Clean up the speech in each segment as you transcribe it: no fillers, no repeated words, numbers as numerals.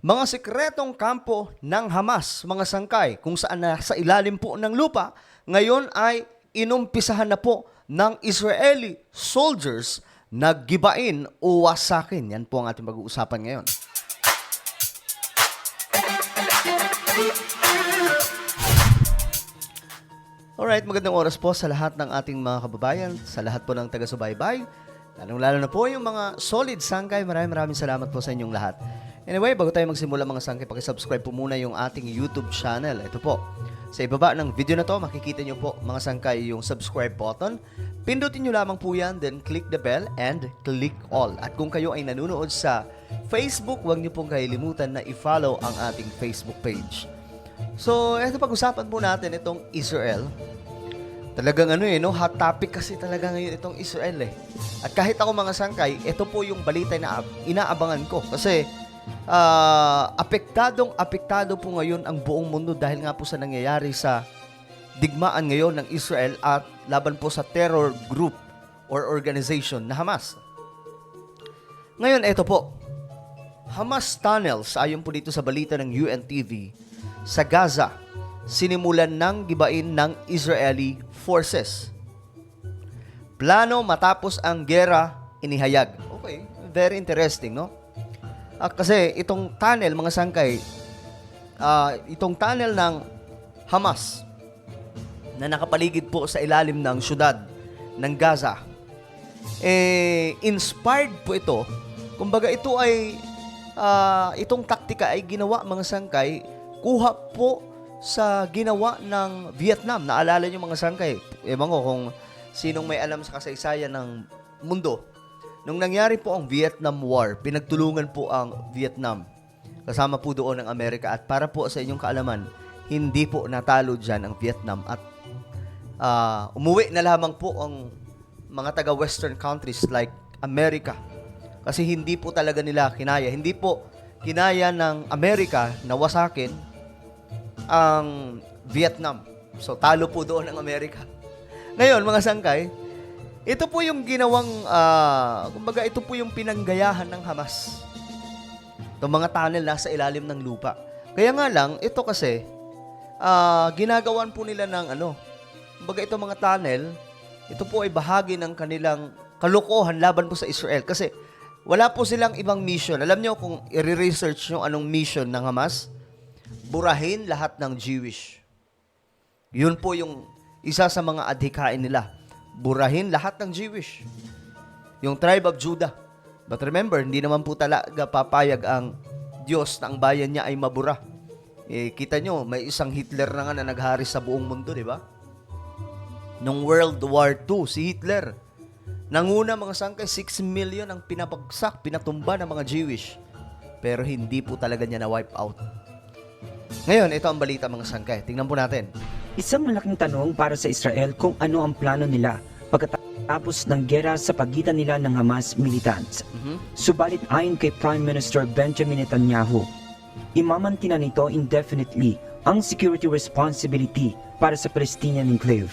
Mga sikretong kampo ng Hamas, mga sangkay, kung saan na sa ilalim po ng lupa, ngayon ay inumpisahan na po ng Israeli soldiers na gibain o wasakin. Yan po ang ating pag-uusapan ngayon. Alright, magandang oras po sa lahat ng ating mga kababayan, sa lahat po ng taga-subaybay, lalong-lalo na po yung mga solid sangkay. Maraming salamat po sa inyong lahat. Anyway, bago tayo magsimula mga sangkay, pakisubscribe po muna yung ating YouTube channel. Ito po, sa ibaba ng video na to, makikita nyo po mga sangkay yung subscribe button. Pindutin nyo lamang po yan, then click the bell and click all. At kung kayo ay nanonood sa Facebook, huwag nyo pong kahilimutan na i-follow ang ating Facebook page. So, ito pag-usapan po natin itong Israel. Talagang hot topic kasi talaga ngayon itong Israel eh. At kahit ako mga sangkay, ito po yung balita na inaabangan ko. Kasi, apektado po ngayon ang buong mundo dahil nga po sa nangyayari sa digmaan ngayon ng Israel at laban po sa terror group or organization na Hamas. Ngayon, ito po. Hamas tunnels, ayon po dito sa balita ng UNTV, sa Gaza, sinimulan ng gibain ng Israeli forces. Plano matapos ang gera, inihayag. Okay, very interesting, no? Kasi itong tunnel, mga sangkay, itong tunnel ng Hamas na nakapaligid po sa ilalim ng syudad ng Gaza, inspired po ito. Kumbaga ito ay, itong taktika ay ginawa, mga sangkay, kuha po sa ginawa ng Vietnam. Naalala nyo mga sangkay, ewan ko kung sinong may alam sa kasaysayan ng mundo. Nung nangyari po ang Vietnam War, pinagtulungan po ang Vietnam. Kasama po doon ang Amerika. At para po sa inyong kaalaman, hindi po natalo dyan ang Vietnam. At umuwi na lamang po ang mga taga-Western countries like America. Kasi hindi po talaga nila kinaya. Hindi po kinaya ng Amerika na wasakin ang Vietnam. So, talo po doon ang Amerika. Ngayon, mga sangkay, ito po yung ginawang, kumbaga ito po yung pinanggayahan ng Hamas. Itong mga tunnel nasa ilalim ng lupa. Kaya nga lang, ito kasi, ginagawan po nila ng kumbaga itong mga tunnel, ito po ay bahagi ng kanilang kalokohan laban po sa Israel. Kasi wala po silang ibang mission. Alam nyo kung i-research nyo anong mission ng Hamas, burahin lahat ng Jewish. Yun po yung isa sa mga adhikain nila. Burahin lahat ng Jewish. Yung tribe of Judah. But remember, hindi naman po talaga papayag ang Diyos na ang bayan niya ay mabura. Kita nyo, may isang Hitler na nga na naghari sa buong mundo, di ba? Nung World War II, si Hitler, nanguna mga sangkay, 6 million ang pinapagsak, pinatumba ng mga Jewish. Pero hindi po talaga niya na-wipe out. Ngayon, ito ang balita mga sangkay. Tingnan po natin. Isang malaking tanong para sa Israel kung ano ang plano nila pagkatapos ng gera sa pagitan nila ng Hamas militants. Subalit ayon kay Prime Minister Benjamin Netanyahu, imamantina nito indefinitely ang security responsibility para sa Palestinian enclave.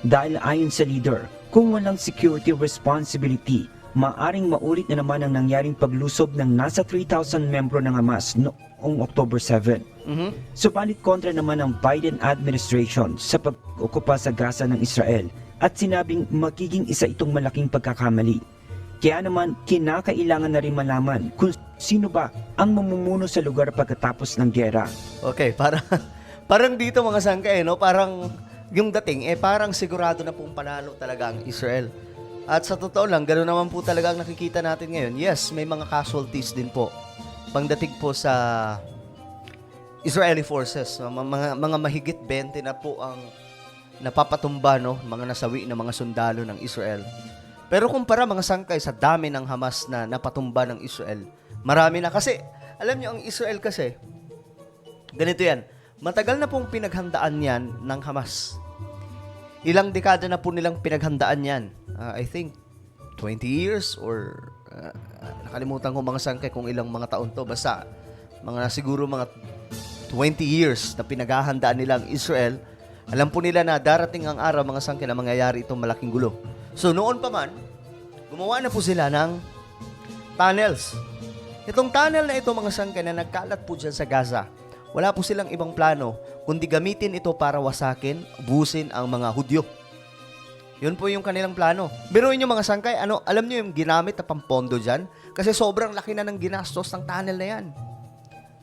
Dahil ayon sa leader, kung walang security responsibility, maaring maulit na naman ang nangyaring paglusob ng nasa 3,000 membro ng Hamas noong October 7. Subalit kontra naman ang Biden administration sa pag-okupa sa Gaza ng Israel at sinabing magiging isa itong malaking pagkakamali. Kaya naman kinakailangan na rin malaman kung sino ba ang mamumuno sa lugar pagkatapos ng gera. Okay, parang dito mga sangkay, parang yung dating, parang sigurado na pong panalo talaga ang Israel. At sa totoo lang, gano'n naman po talaga ang nakikita natin ngayon. Yes, may mga casualties din po. Pagdating po sa Israeli forces, mga mahigit 20 na po ang napapatumba, mga nasawi na mga sundalo ng Israel. Pero kumpara mga sangkay sa dami ng Hamas na napatumba ng Israel, marami na. Kasi, alam nyo, ang Israel kasi, ganito yan, matagal na pong pinaghandaan yan ng Hamas. Ilang dekada na po nilang pinaghandaan yan. I think 20 years or nakalimutan ko mga sangkay kung ilang mga taon to. Basta siguro mga 20 years na pinaghahandaan nila ang Israel. Alam po nila na darating ang araw mga sangkay na mangyayari itong malaking gulo. So noon pa man, gumawa na po sila ng tunnels. Itong tunnel na ito mga sangkay na nagkalat po dyan sa Gaza, wala po silang ibang plano kundi gamitin ito para wasakin, ubusin ang mga Hudyo. Yun po yung kanilang plano. Biruin nyo mga sangkay, alam nyo yung ginamit na pampondo dyan? Kasi sobrang laki na ng ginastos ng tunnel na yan.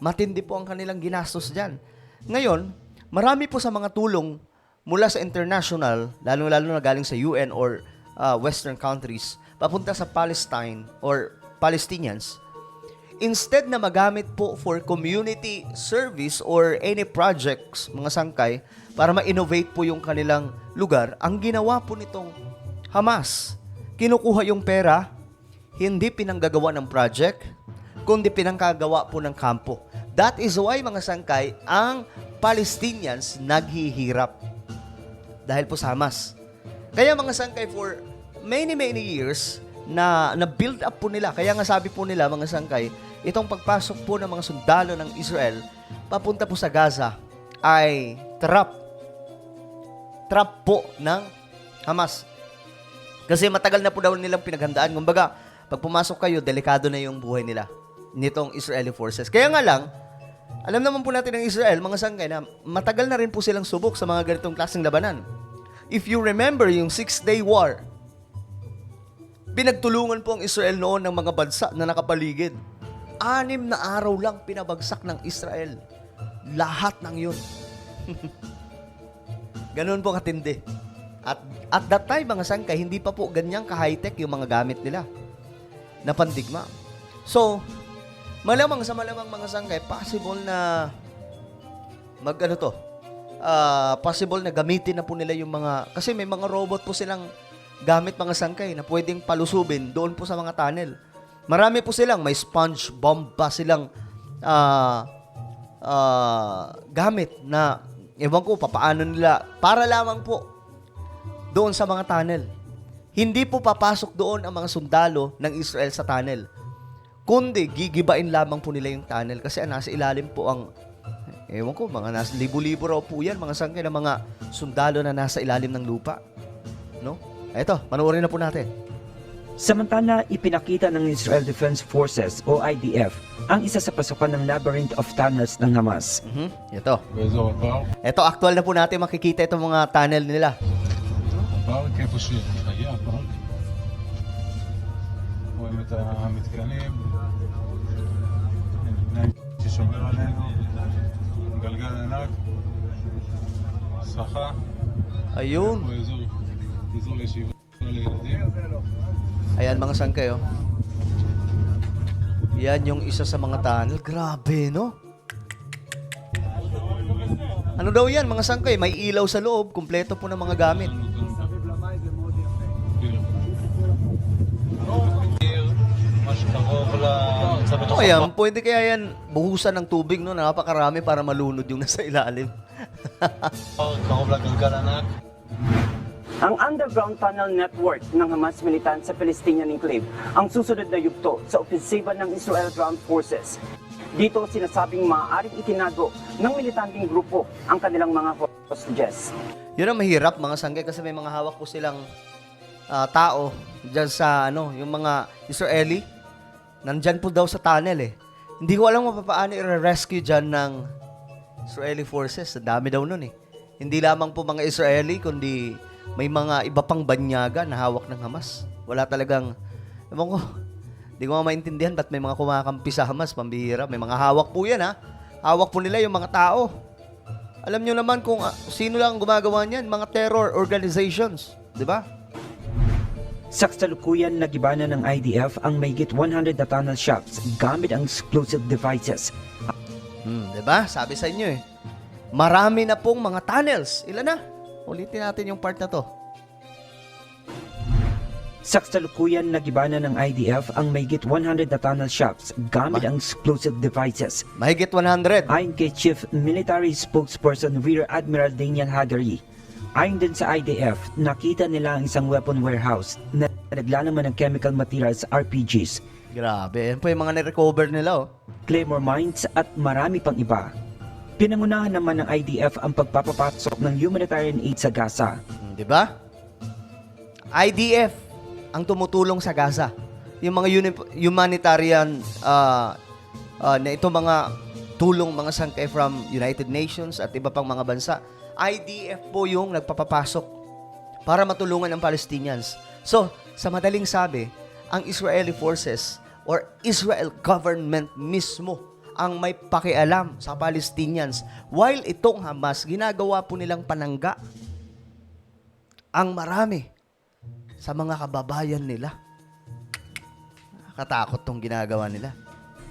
Matindi po ang kanilang ginastos dyan. Ngayon, marami po sa mga tulong mula sa international, lalo-lalo na galing sa UN or Western countries, papunta sa Palestine or Palestinians, instead na magamit po for community service or any projects, mga sangkay, para ma-innovate po yung kanilang lugar, ang ginawa po nitong Hamas, kinukuha yung pera, hindi pinanggagawa ng project, kundi pinanggagawa po ng kampo. That is why, mga sangkay, ang Palestinians naghihirap dahil po sa Hamas. Kaya mga sangkay, for many years, na build up po nila. Kaya nga sabi po nila, mga sangkay, itong pagpasok po ng mga sundalo ng Israel papunta po sa Gaza ay trap po ng Hamas. Kasi matagal na po daw nilang pinaghandaan. Kumbaga, pag pumasok kayo, delikado na yung buhay nila nitong Israeli forces. Kaya nga lang, alam naman po natin ng Israel, mga sangkay, na matagal na rin po silang subok sa mga ganitong klaseng labanan. If you remember yung 6-day war, pinagtulungan po ang Israel noon ng mga bansa na nakapaligid. 6 na araw lang pinabagsak ng Israel. Lahat ng yun. Ganun po katindi. At that time, mga sangkay, hindi pa po ganyang ka-high-tech yung mga gamit nila na pandigma. So, malamang sa malamang mga sangkay, possible na possible na gamitin na po nila yung mga, kasi may mga robot po silang gamit mga sangkay na pwedeng palusubin doon po sa mga tunnel. Marami po silang, may sponge bomb pa silang gamit na ewan ko papaano nila para lamang po doon sa mga tunnel. Hindi po papasok doon ang mga sundalo ng Israel sa tunnel, kundi gigibain lamang po nila yung tunnel kasi nasa ilalim po ang ewan ko, mga nasa libo-libo raw po yan, mga sangkay na mga sundalo na nasa ilalim ng lupa. No? Eto, panoorin na po natin. Samantala, ipinakita ng Israel Defense Forces o IDF ang isa sa pasukan ng labyrinth of tunnels ng Hamas. Ito. Ito, actual na po natin makikita itong mga tunnel nila. הפארק איפה שהיה הפארק. רואים את המתקנים, בני ששומר עלינו, גלגל ענק, סחה, Ayun. פה אזור ישיבה לילדים. Ayan mga sangkay, oh. Yan yung isa sa mga tunnel. Grabe, no? Ano daw yan, mga sangkay? May ilaw sa loob. Kumpleto po ng mga gamit. O yan, pwede kaya yan buhusan ng tubig, no? Napakarami para malunod yung nasa ilalim. Ang underground tunnel network ng Hamas militant sa Palestinian Enclave ang susunod na yugto sa opensiba ng Israel Ground Forces. Dito sinasabing maaaring itinago ng militanteng grupo ang kanilang mga hostages. Yun ang mahirap mga sangkay kasi may mga hawak po silang tao dyan sa yung mga Israeli. Nandyan po daw sa tunnel eh. Hindi ko alam kung paano i-rescue dyan ng Israeli forces. Dami daw nun eh. Hindi lamang po mga Israeli kundi may mga iba pang banyaga na hawak ng Hamas. Wala talagang, ewan ko, hindi ko maintindihan ba't may mga kumakampi sa Hamas, pambihira. May mga hawak po yan ha. Hawak po nila yung mga tao. Alam nyo naman kung sino lang gumagawa niyan, mga terror organizations. Di ba? Sa kasalukuyan, nagibana ng IDF ang mahigit 100 na tunnel shafts gamit ang explosive devices. Di ba? Sabi sa inyo eh. Marami na pong mga tunnels. Ilan na? Ulitin natin yung part na to. Sa kasalukuyan, nagibana ng IDF ang mahigit 100 na tunnel shafts gamit ang explosive devices. Mahigit 100. Ayon kay Chief Military Spokesperson Rear Admiral Daniel Hagari, ayon din sa IDF, nakita nila ang isang weapon warehouse na naglalaman ng chemical materials RPGs, Grabe. Yan po yung mga na-recover nila oh. claymore mines at marami pang iba. Pinangunahan naman ng IDF ang pagpapapasok ng humanitarian aid sa Gaza. Di ba? IDF ang tumutulong sa Gaza. yung mga humanitarian na ito mga tulong mga sangkay from United Nations at iba pang mga bansa. IDF po yung nagpapapasok para matulungan ang Palestinians. So, sa madaling sabi, ang Israeli forces or Israel government mismo ang may pakialam sa Palestinians. While itong Hamas, ginagawa po nilang panangga ang marami sa mga kababayan nila. Nakatakot tong ginagawa nila.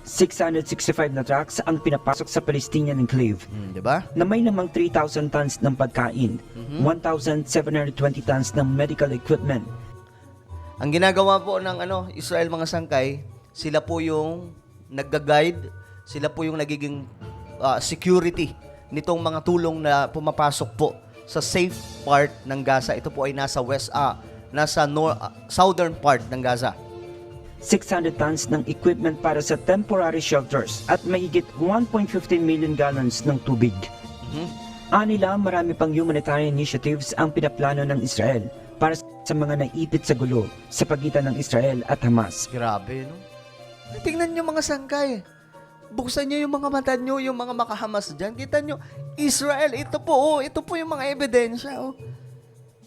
665 na trucks ang pinapasok sa Palestinian enclave Di ba? na may lamang 3,000 tons ng pagkain, 1,720 tons ng medical equipment. Ang ginagawa po ng Israel mga sangkay, sila po yung nagga-guide, sila po yung nagiging security nitong mga tulong na pumapasok po sa safe part ng Gaza. Ito po ay nasa southern part ng Gaza. 600 tons ng equipment para sa temporary shelters at mahigit 1.15 million gallons ng tubig. Anila, marami pang humanitarian initiatives ang pinaplano ng Israel para sa mga naipit sa gulo sa pagitan ng Israel at Hamas. Grabe, no? Ay, tingnan nyo mga sangkay. Buksan nyo yung mga mata nyo, yung mga makahamas dyan. Kita nyo, Israel, ito po yung mga ebidensya.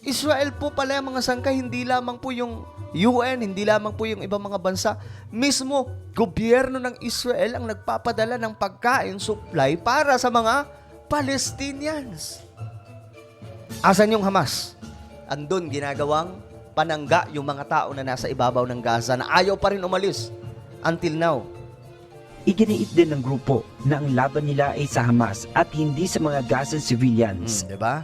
Israel po pala yung mga sangkay, hindi lamang po yung UN, hindi lamang po yung ibang mga bansa. Mismo, gobyerno ng Israel ang nagpapadala ng pagkain, supply para sa mga Palestinians. Asan yung Hamas? Andun ginagawang panangga yung mga tao na nasa ibabaw ng Gaza na ayaw pa rin umalis until now. Iginiit din ng grupo na ang laban nila ay sa Hamas at hindi sa mga Gazan civilians. Diba?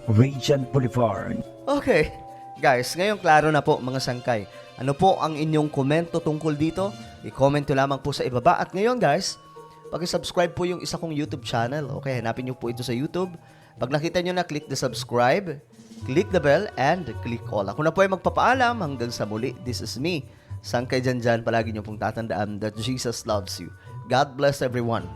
Radiant Boulevard. Okay. Guys, ngayon klaro na po mga sangkay. Ano po ang inyong komento tungkol dito? I-comment nyo lamang po sa ibaba. At ngayon guys, pag-subscribe po yung isa kong YouTube channel. Okay, hanapin nyo po ito sa YouTube. Pag nakita nyo na, click the subscribe, click the bell, and click all. Ako na po ay magpapaalam hanggang sa muli. This is me. Sangkay Janjan, palagi nyo pong tatandaan that Jesus loves you. God bless everyone.